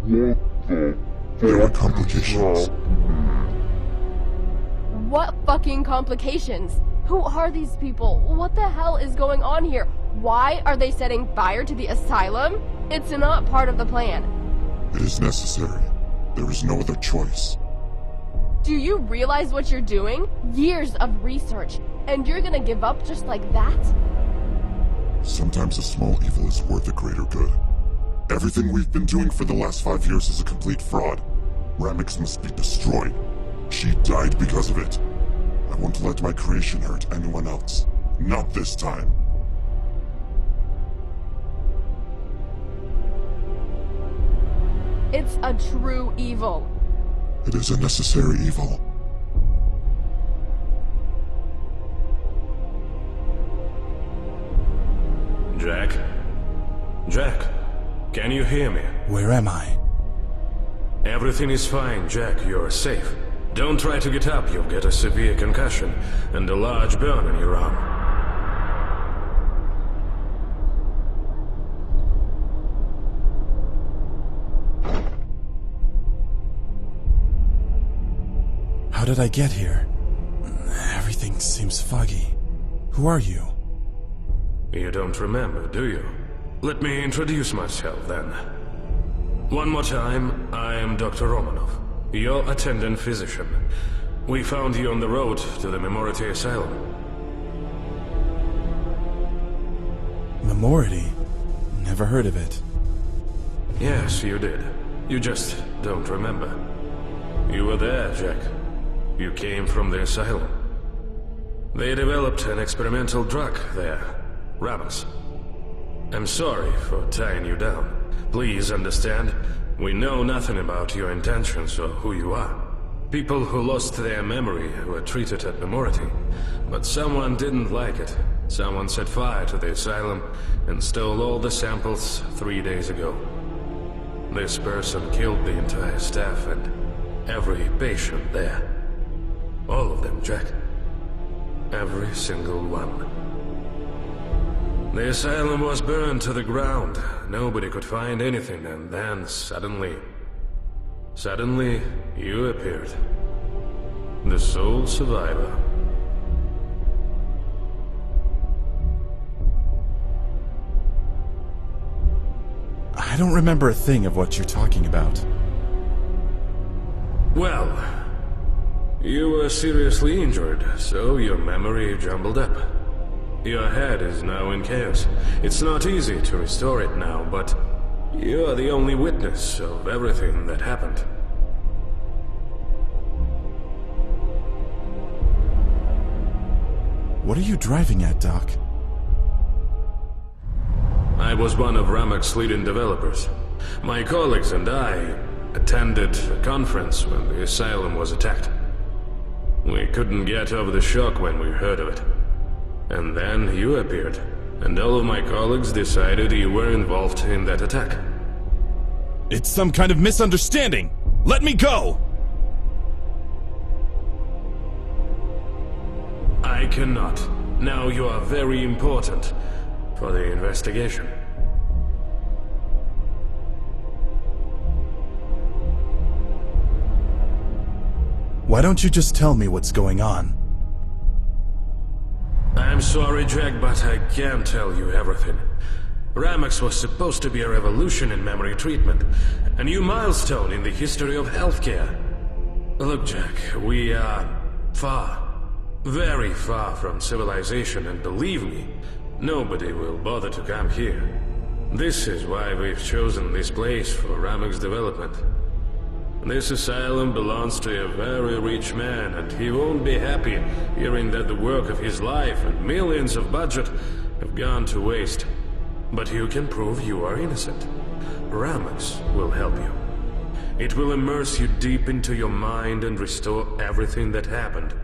There were complications. What fucking complications? Who are these people? What the hell is going on here? Why are they setting fire to the asylum? It's not part of the plan. It is necessary. There is no other choice. Do you realize what you're doing? Years of research, and you're gonna give up just like that? Sometimes a small evil is worth a greater good. Everything we've been doing for the last 5 years is a complete fraud. Ramix must be destroyed. She died because of it. I won't let my creation hurt anyone else. Not this time. It's a true evil. It is a necessary evil. Jack? Jack, can you hear me? Where am I? Everything is fine, Jack. You're safe. Don't try to get up. You'll get a severe concussion and a large burn in your arm. How did I get here? Everything seems foggy. Who are you? You don't remember, do you? Let me introduce myself, then. One more time, I am Dr. Romanov, your attendant physician. We found you on the road to the Memority Asylum. Memority? Never heard of it. Yes, you did. You just don't remember. You were there, Jack. You came from the asylum. They developed an experimental drug there, Ramix. I'm sorry for tying you down. Please understand, we know nothing about your intentions or who you are. People who lost their memory were treated at Memority, but someone didn't like it. Someone set fire to the asylum and stole all the samples 3 days ago. This person killed the entire staff and every patient there. All of them, Jack. Every single one. The asylum was burned to the ground. Nobody could find anything, and then suddenly, you appeared. The sole survivor. I don't remember a thing of what you're talking about. Well, you were seriously injured, so your memory jumbled up. Your head is now in chaos. It's not easy to restore it now, but you are the only witness of everything that happened. What are you driving at, Doc? I was one of Ramix's leading developers. My colleagues and I attended a conference when the asylum was attacked. We couldn't get over the shock when we heard of it. And then you appeared, and all of my colleagues decided you were involved in that attack. It's some kind of misunderstanding! Let me go! I cannot. Now you are very important for the investigation. Why don't you just tell me what's going on? I'm sorry, Jack, but I can't tell you everything. Ramix was supposed to be a revolution in memory treatment, a new milestone in the history of healthcare. Look, Jack, we are far, very far from civilization, and believe me, nobody will bother to come here. This is why we've chosen this place for Ramix development. This asylum belongs to a very rich man, and he won't be happy hearing that the work of his life and millions of budget have gone to waste. But you can prove you are innocent. Ramix will help you. It will immerse you deep into your mind and restore everything that happened.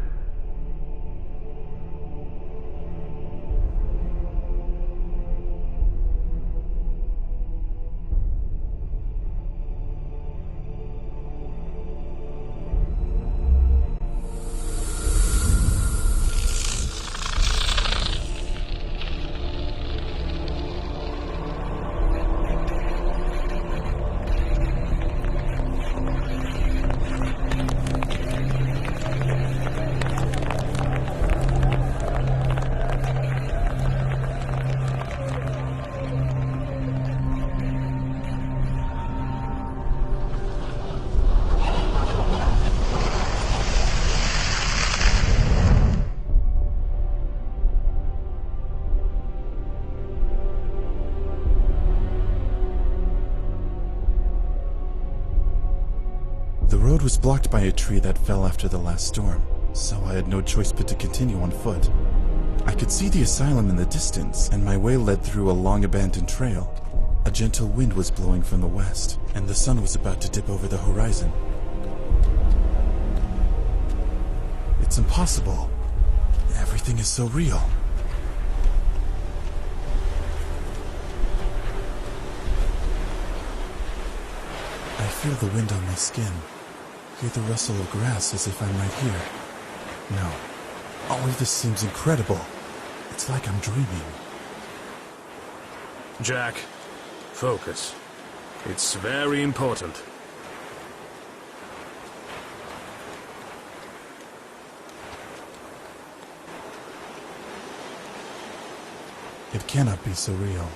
The road was blocked by a tree that fell after the last storm, so I had no choice but to continue on foot. I could see the asylum in the distance, and my way led through a long abandoned trail. A gentle wind was blowing from the west, and the sun was about to dip over the horizon. It's impossible. Everything is so real. I feel the wind on my skin. Hear the rustle of grass as if I'm right here. No, all of this seems incredible. It's like I'm dreaming. Jack, focus. It's very important. It cannot be so real.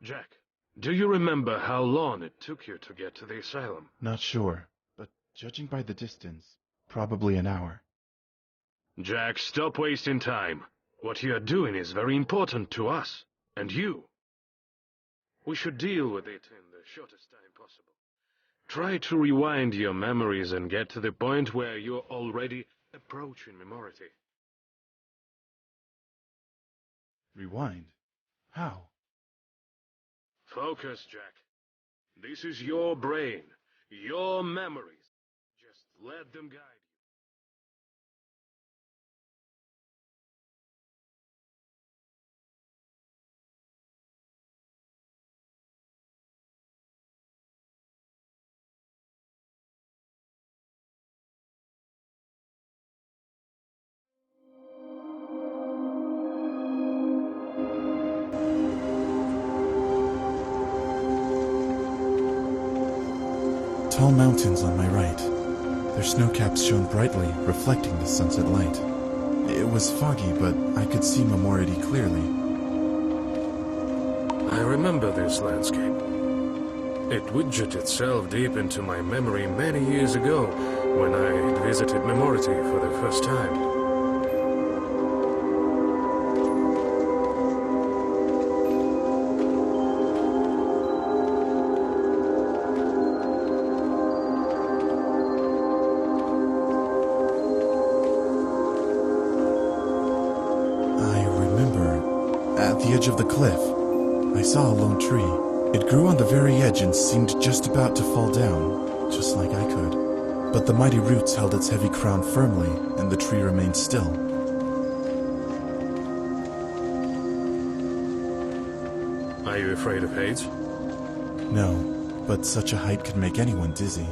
Jack, do you remember how long it took you to get to the asylum? Not sure, but judging by the distance, probably an hour. Jack, stop wasting time. What you are doing is very important to us, and you. We should deal with it in the shortest time possible. Try to rewind your memories and get to the point where you're already approaching memority. Rewind? How? Focus, Jack. This is your brain, your memories. Just let them guide you. Tall mountains on my right. Their snowcaps shone brightly, reflecting the sunset light. It was foggy, but I could see Memority clearly. I remember this landscape. It widgeted itself deep into my memory many years ago, when I had visited Memority for the first time. At the edge of the cliff, I saw a lone tree. It grew on the very edge and seemed just about to fall down, just like I could. But the mighty roots held its heavy crown firmly, and the tree remained still. Are you afraid of heights? No, but such a height could make anyone dizzy.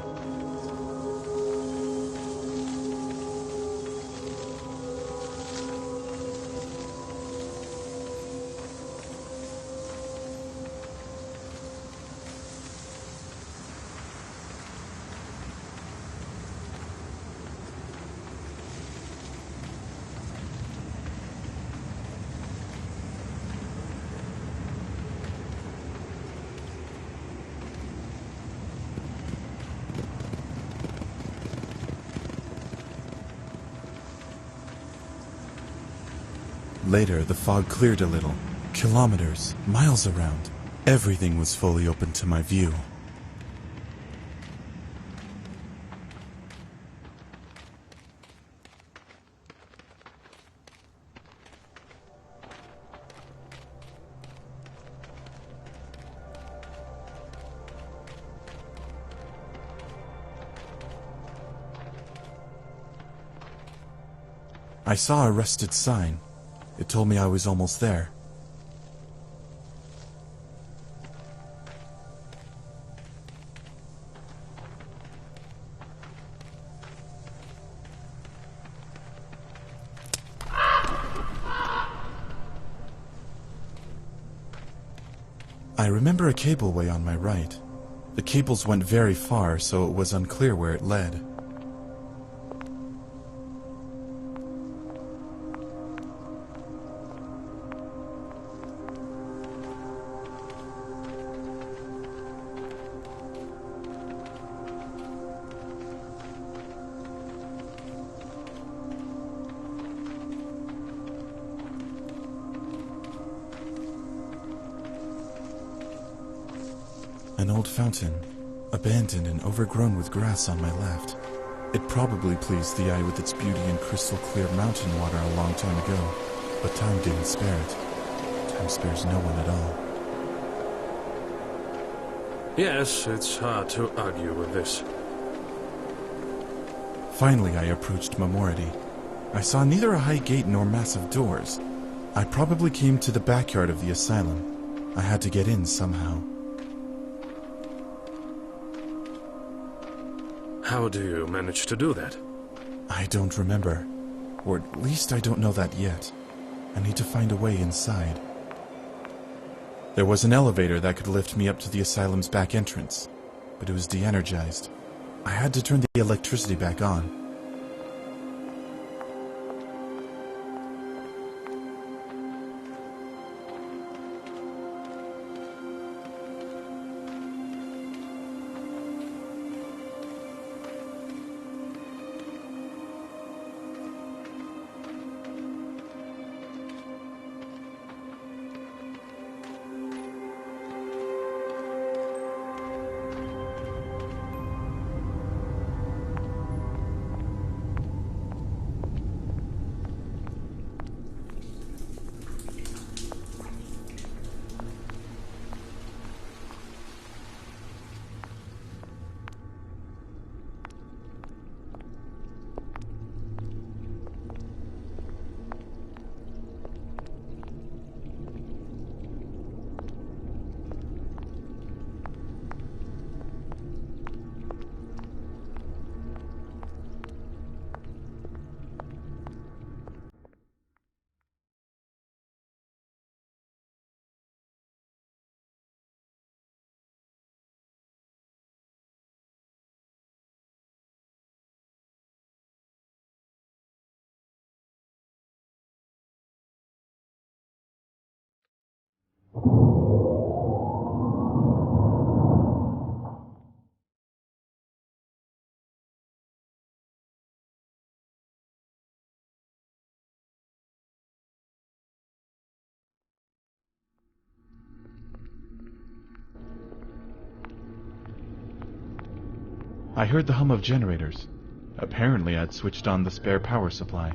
Later, the fog cleared a little. Kilometers, miles around. Everything was fully open to my view. I saw a rusted sign. It told me I was almost there. I remember a cableway on my right. The cables went very far, so it was unclear where it led. An old fountain, abandoned and overgrown with grass on my left. It probably pleased the eye with its beauty and crystal-clear mountain water a long time ago, but time didn't spare it. Time spares no one at all. Yes, it's hard to argue with this. Finally, I approached Memority. I saw neither a high gate nor massive doors. I probably came to the backyard of the asylum. I had to get in somehow. How do you manage to do that? I don't remember. Or at least I don't know that yet. I need to find a way inside. There was an elevator that could lift me up to the asylum's back entrance, but it was de-energized. I had to turn the electricity back on. I heard the hum of generators. Apparently I'd switched on the spare power supply.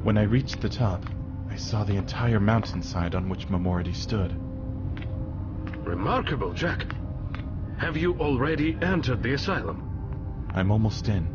When I reached the top, I saw the entire mountainside on which Memority stood. Remarkable, Jack. Have you already entered the asylum? I'm almost in.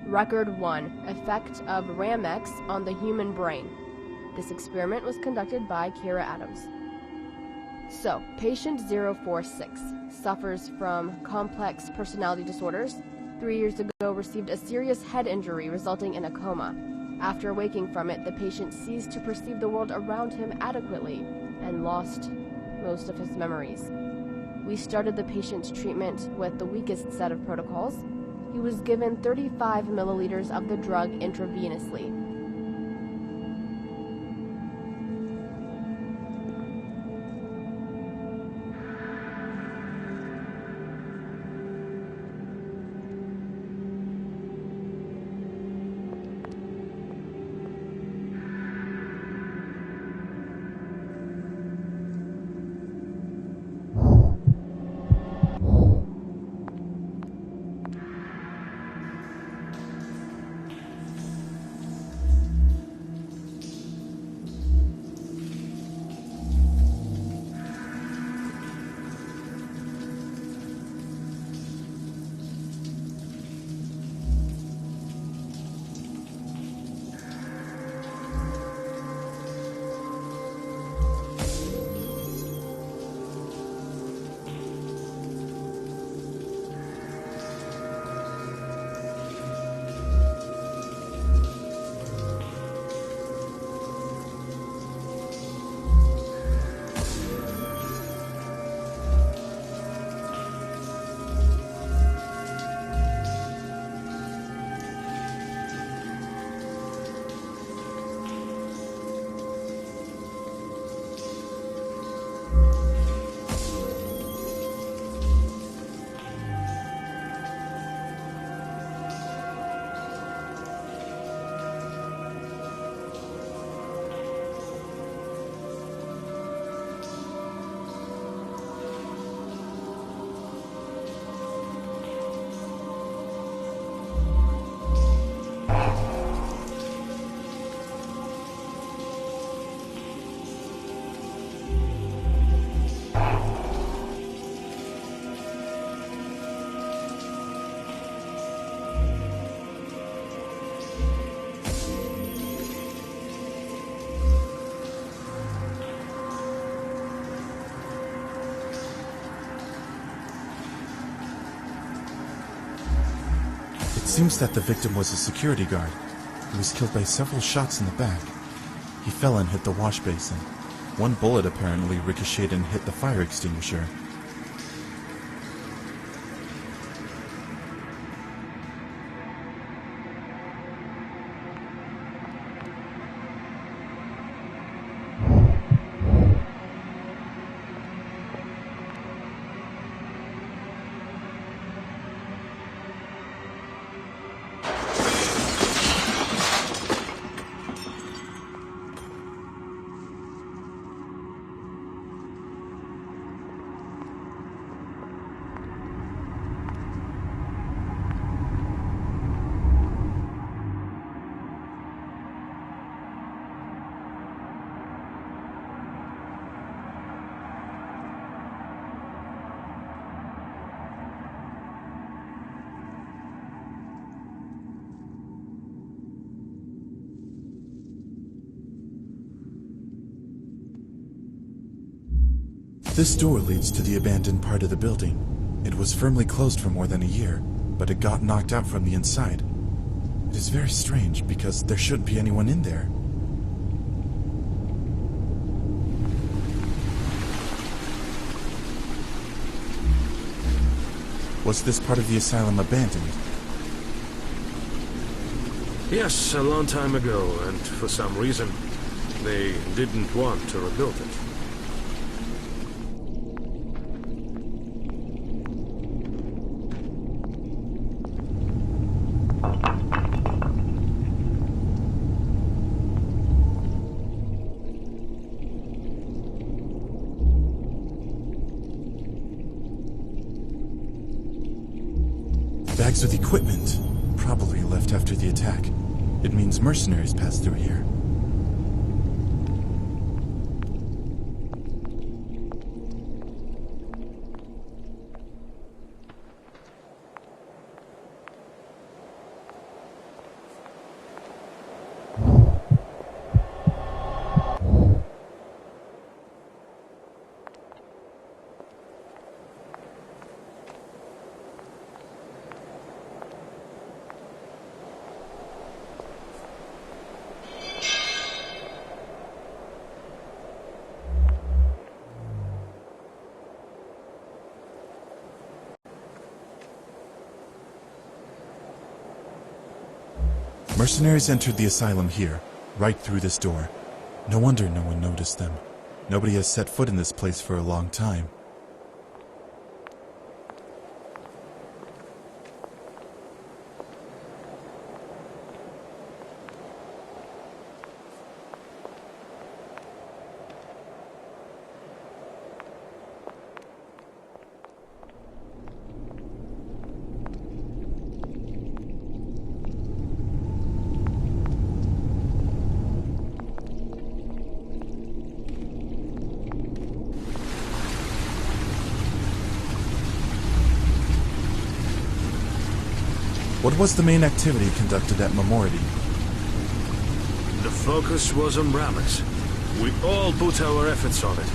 Record 1. Effect of Ramex on the human brain. This experiment was conducted by Kira Adams. So, patient 046 suffers from complex personality disorders. 3 years ago received a serious head injury resulting in a coma. After waking from it, the patient ceased to perceive the world around him adequately and lost most of his memories. We started the patient's treatment with the weakest set of protocols. He was given 35 milliliters of the drug intravenously. It seems that the victim was a security guard. He was killed by several shots in the back. He fell and hit the wash basin. One bullet apparently ricocheted and hit the fire extinguisher. This door leads to the abandoned part of the building. It was firmly closed for more than a year, but it got knocked out from the inside. It is very strange because there shouldn't be anyone in there. Was this part of the asylum abandoned? Yes, a long time ago, and for some reason, they didn't want to rebuild it. Bags with equipment, probably left after the attack. It means mercenaries passed through here. Mercenaries entered the asylum here, right through this door. No wonder no one noticed them. Nobody has set foot in this place for a long time. What was the main activity conducted at Memorial? The focus was on Ramix. We all put our efforts on it.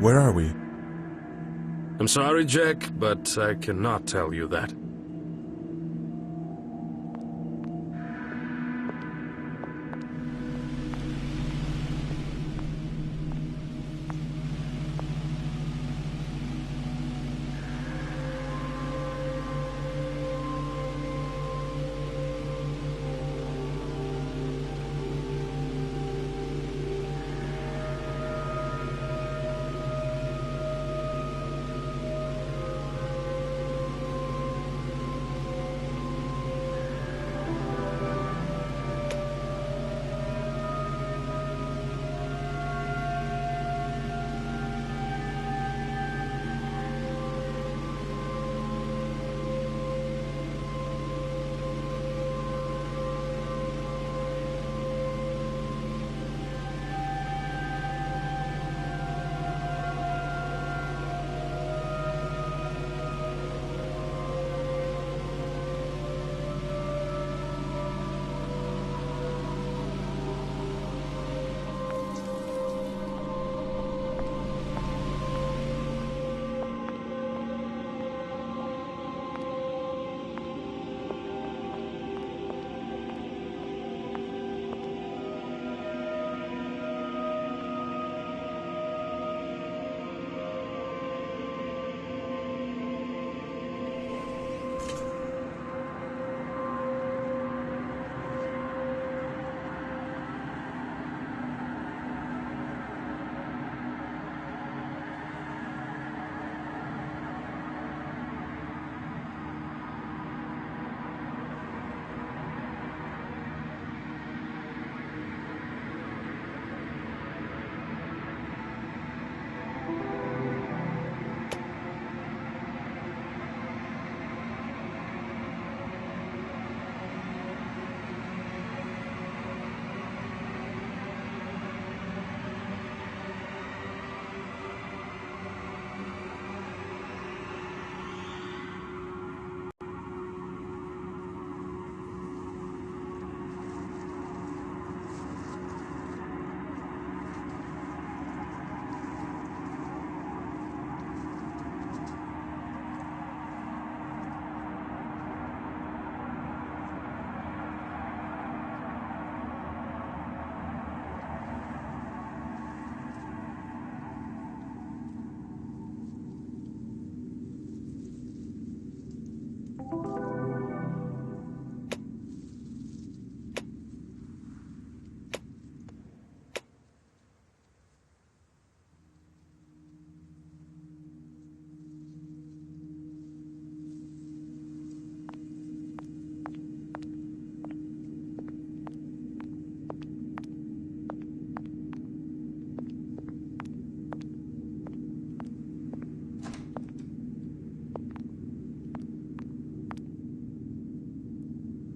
Where are we? I'm sorry, Jack, but I cannot tell you that.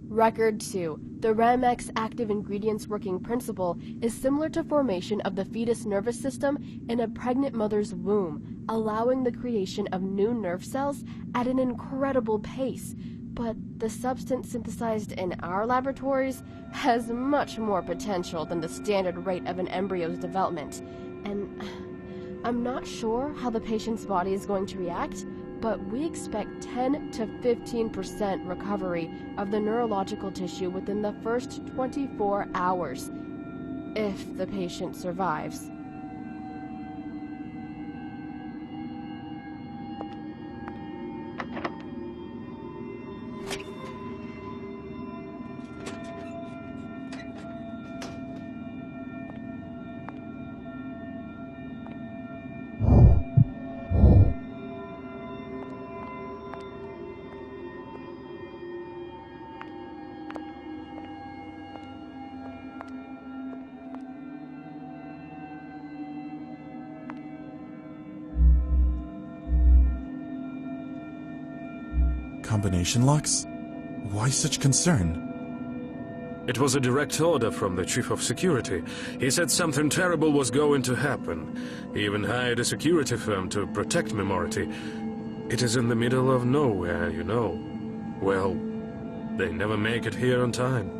Record 2. The Ramex active ingredients working principle is similar to formation of the fetus nervous system in a pregnant mother's womb, allowing the creation of new nerve cells at an incredible pace. But the substance synthesized in our laboratories has much more potential than the standard rate of an embryo's development. And I'm not sure how the patient's body is going to react, but we expect 10 to 15% recovery of the neurological tissue within the first 24 hours, if the patient survives. Combination locks? Why such concern? It was a direct order from the Chief of Security. He said something terrible was going to happen. He even hired a security firm to protect Memority. It is in the middle of nowhere, you know. Well, they never make it here on time.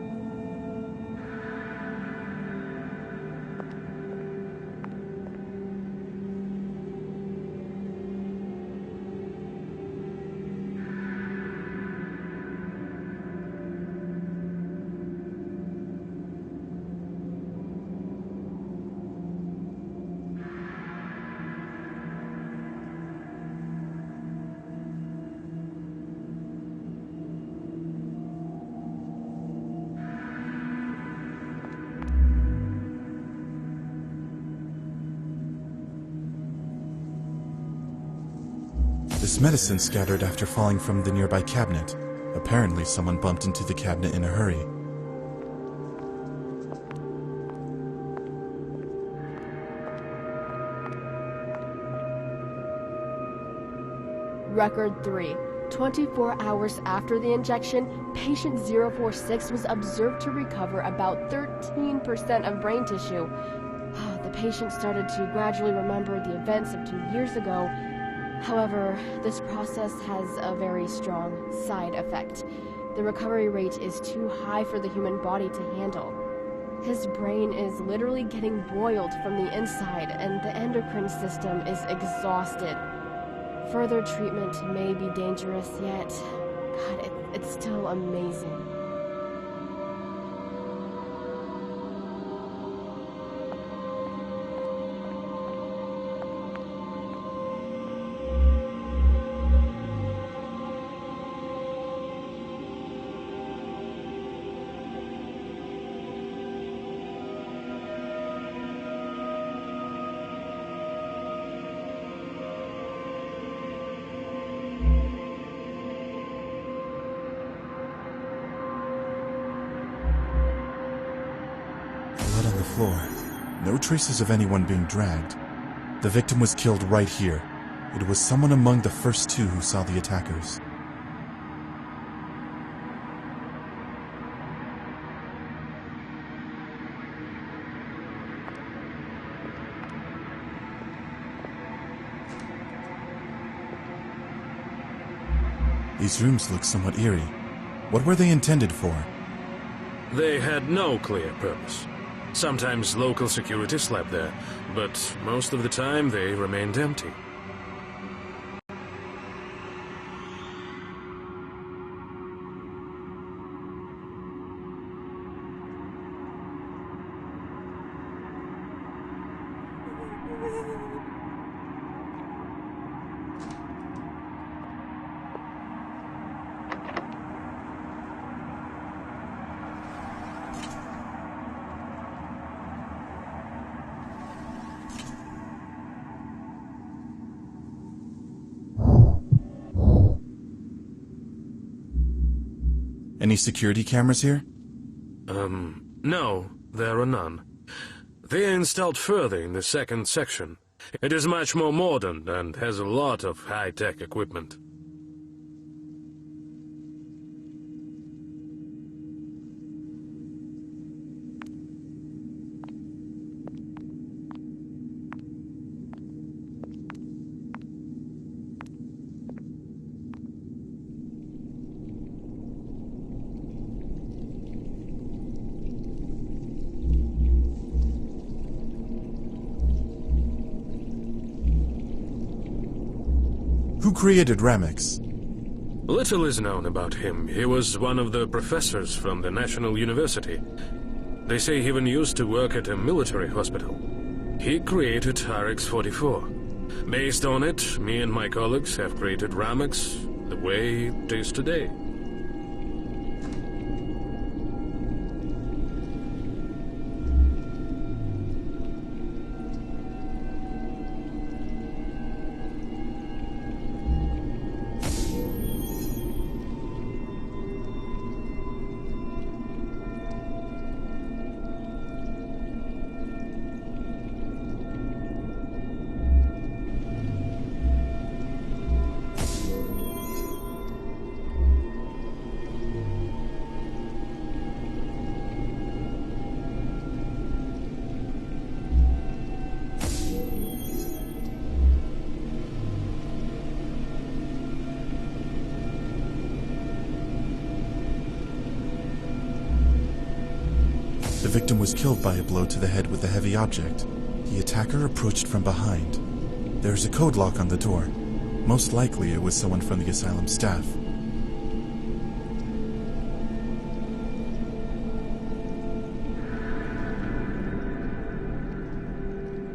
This medicine scattered after falling from the nearby cabinet. Apparently someone bumped into the cabinet in a hurry. Record 3. 24 hours after the injection, patient 046 was observed to recover about 13% of brain tissue. The patient started to gradually remember the events of 2 years ago. However, this process has a very strong side effect. The recovery rate is too high for the human body to handle. His brain is literally getting boiled from the inside, and the endocrine system is exhausted. Further treatment may be dangerous, yet, God, it's still amazing. Blood on the floor. No traces of anyone being dragged. The victim was killed right here. It was someone among the first two who saw the attackers. These rooms look somewhat eerie. What were they intended for? They had no clear purpose. Sometimes local security slept there, but most of the time they remained empty. Any security cameras here? No, there are none. They are installed further in the second section. It is much more modern and has a lot of high-tech equipment. Who created Ramix? Little is known about him. He was one of the professors from the National University. They say he even used to work at a military hospital. He created RX-44. Based on it, me and my colleagues have created Ramix the way it is today. The victim was killed by a blow to the head with a heavy object. The attacker approached from behind. There is a code lock on the door. Most likely it was someone from the asylum staff.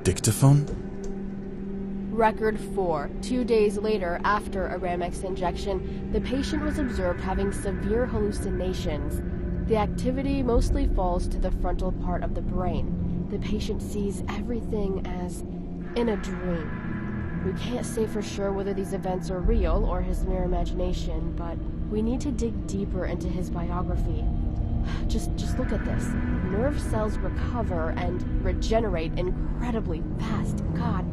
Dictaphone? Record 4. 2 days later, after a Ramix injection, the patient was observed having severe hallucinations. The activity mostly falls to the frontal part of the brain. The patient sees everything as in a dream. We can't say for sure whether these events are real or his mere imagination, but we need to dig deeper into his biography. Just look at this. Nerve cells recover and regenerate incredibly fast. God,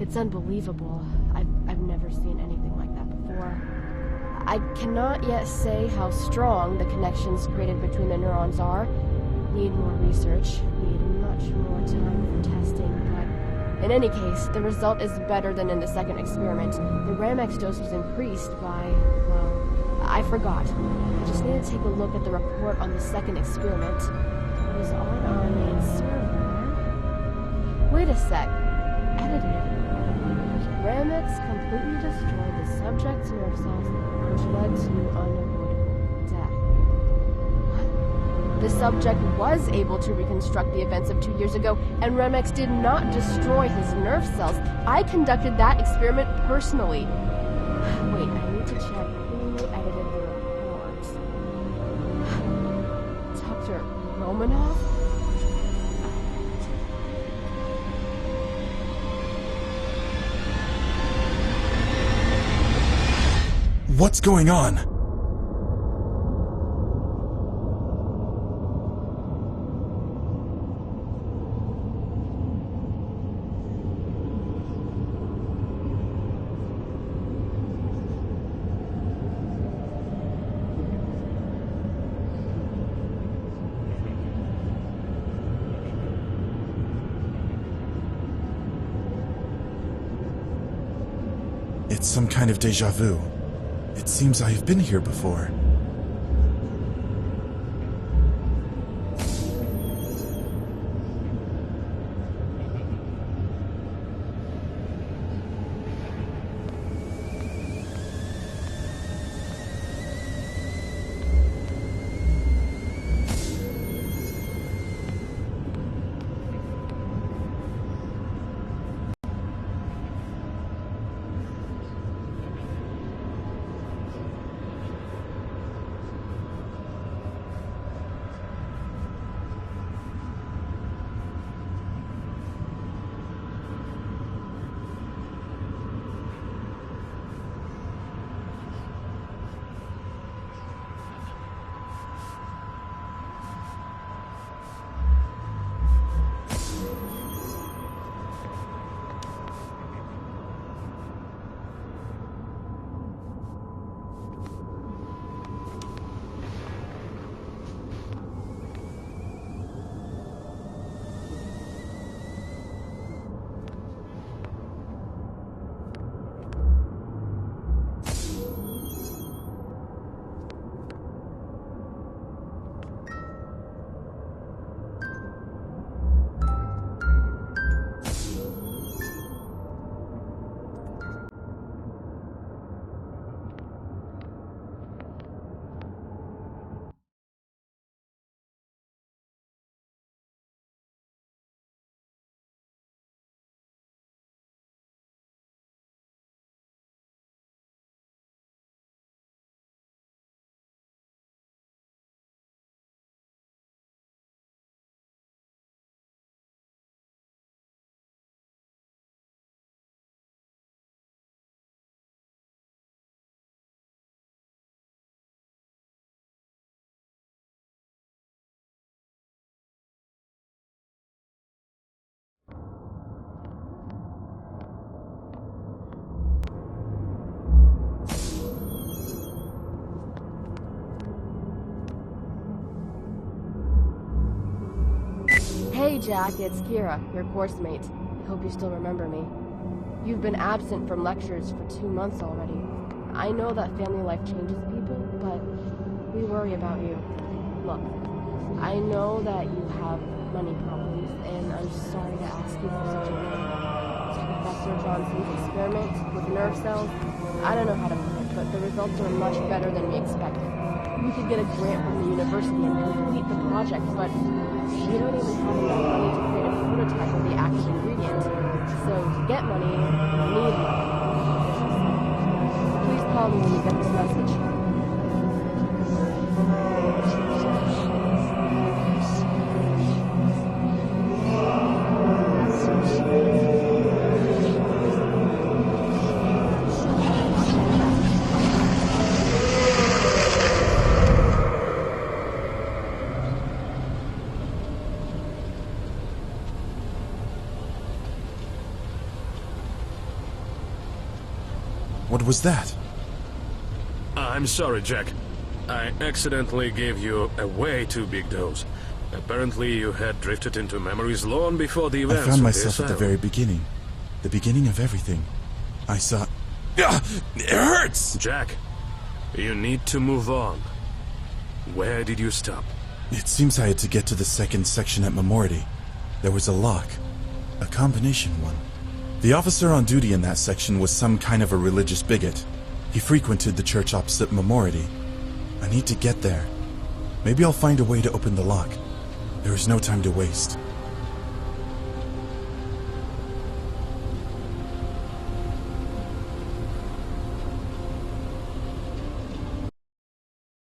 it's unbelievable. I've never seen anything like that before. I cannot yet say how strong the connections created between the neurons are. Need more research, need much more time for testing, but in any case, the result is better than in the second experiment. The Ramix dose was increased by, well, I forgot. I just need to take a look at the report on the second experiment. It was on our main server. Wait a sec. Edited. Ramix completely destroyed the subject's nerve cells, which led to unavoidable death. What? The subject was able to reconstruct the events of 2 years ago, and Ramix did not destroy his nerve cells. I conducted that experiment personally. Wait, I need to check who edited the report. Dr. Romanov? What's going on? It's some kind of déjà vu. It seems I have been here before. Hey Jack, it's Kira, your course mate. I hope you still remember me. You've been absent from lectures for 2 months already. I know that family life changes people, but we worry about you. Look, I know that you have money problems, and I'm sorry to ask you for such a thing. Professor Johnson's experiment with nerve cells, I don't know how to put it, but the results are much better than we expected. We could get a grant from the university and complete the project, but we don't even have enough money to create a prototype of the active ingredient. So to get money, we need money. Please call me when you get this message. What was that? I'm sorry, Jack. I accidentally gave you a way too big dose. Apparently you had drifted into memories long before the events I found of myself the at the asylum. very beginning. The beginning of everything. I saw... It hurts! Jack, you need to move on. Where did you stop? It seems I had to get to the second section at Memority. There was a lock. A combination one. The officer on duty in that section was some kind of a religious bigot. He frequented the church opposite Memority. I need to get there. Maybe I'll find a way to open the lock. There is no time to waste.